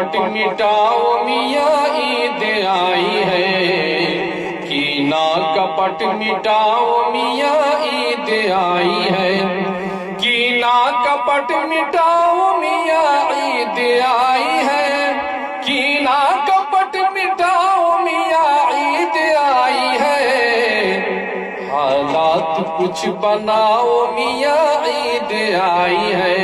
कपट मिटाओ मियाँ ईद आई है। कीना कपट मिटाओ मियाँ ईद आई है। कीना कपट मिटाओ मियाँ ईद आई है। कीना कपट मिटाओ मियाँ ईद आई है। हालात कुछ बनाओ मियाँ ईद आई है।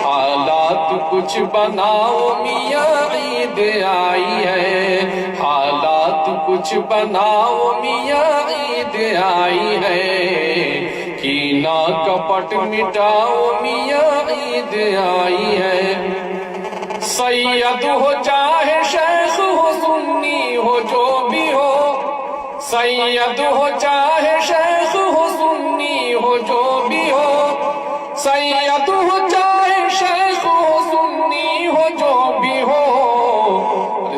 हालात कुछ बनाओ मियाँ ईद आई है। हालात कुछ बनाओ मियाँ ईद आई है। कीना कपट मिटाओ मियाँ ईद आई है। सैयद हो चाहे शेख हो सुन्नी हो जो भी हो। सैयद हो चाहे शेख हो सुन्नी हो जो भी हो। सैयद हो चाहे शेख हो सुन्नी हो जो भी हो।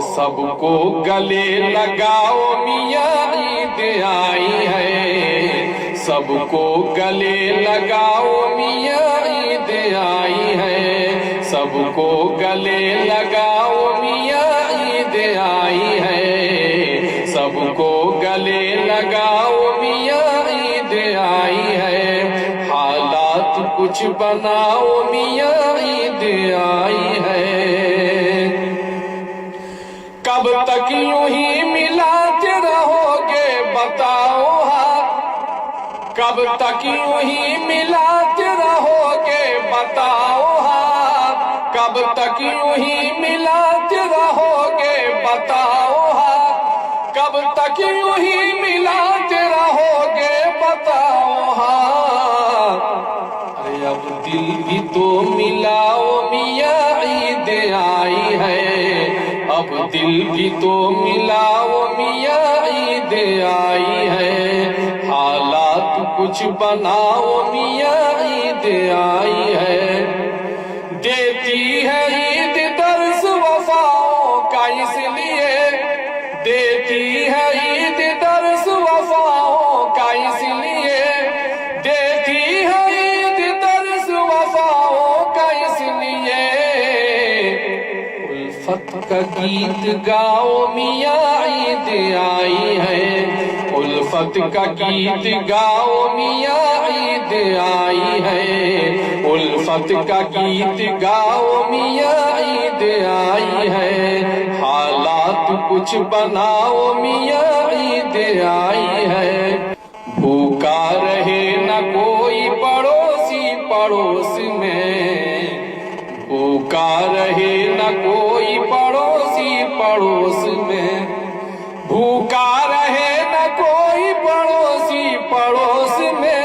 सबको गले लगाओ मियाँ ईद आई है। सबको गले लगाओ मियाँ ईद आई है। सबको गले लगाओ मियाँ ईद आई है। सबको गले लगाओ मियाँ ईद आई है। हालात कुछ बनाओ मियाँ ईद आई है। कब तक यूं ही मिलाते रहोगे बताओ हाथ। कब तक यूं ही मिलाते रहोगे बताओ हाथ। कब तक यूं ही मिलाते रहोगे बताओ हाथ। कब तक यूं ही मिलाते रहोगे बताओ हाथ। अरे अब दिल भी तो मिलाओ मियाँ ईद आई है। अब दिल भी तो मिलाओ मियाँ ईद आई है। हालात कुछ बनाओ मियाँ ईद आई है। देती है ईद दर्स वफाओं का इसलिए। देती है ईद दर्स वफाओं का इसलिए। देती है ईद दर्स वफाओं का इसलिए। उल्फत का गीत गाओ मियाँ ईद आई है। उल्फत का गीत गाओ मियाँ ईद आई है। उल्फत का गीत गाओ मियाँ ईद आई है। हालात कुछ बनाओ मियाँ ईद आई है। भूखा रहे न कोई पड़ोसी पड़ोस में। भूखा रहे न कोई पड़ोसी पड़ोस में। भूखा रहे न कोई पड़ोसी पड़ोस में।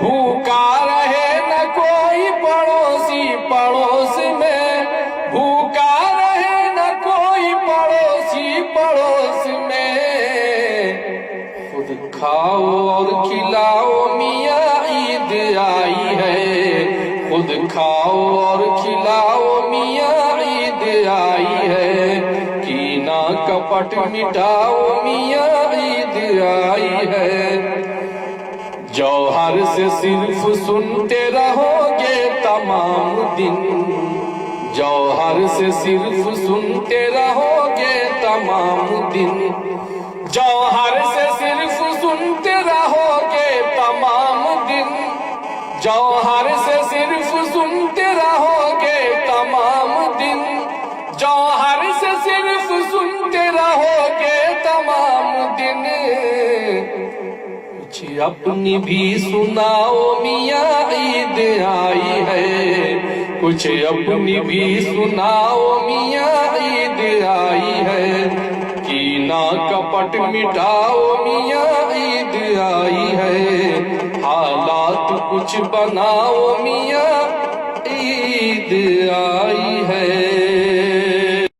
भूखा रहे न कोई पड़ोसी पड़ोस में। भूखा रहे न कोई पड़ोसी पड़ोस में। खुद खाओ और खिलाओ मियाँ ईद आई है। खुद खाओ और खिलाओ मियाँ ईद आई है। कीना कपट मिटाओ मियाँ ईद आई है। जौहर से सिर्फ सुनते रहोगे तमाम दिन। जौहर से सिर्फ सुनते रहोगे तमाम दिन। जौहर से सिर्फ सुनते रहोगे तमाम दिन। जौहर से सिर्फ सुनते रहोगे तमाम दिन। जौहर से सिर्फ सुनते रहोगे तमाम दिन। कुछ अपनी भी सुनाओ मियाँ ईद आई है। कुछ अपनी भी सुनाओ मियाँ ईद आई है। कीना कपट मिटाओ मियाँ ईद आई है। हालात कुछ बनाओ मियाँ ईद आई है।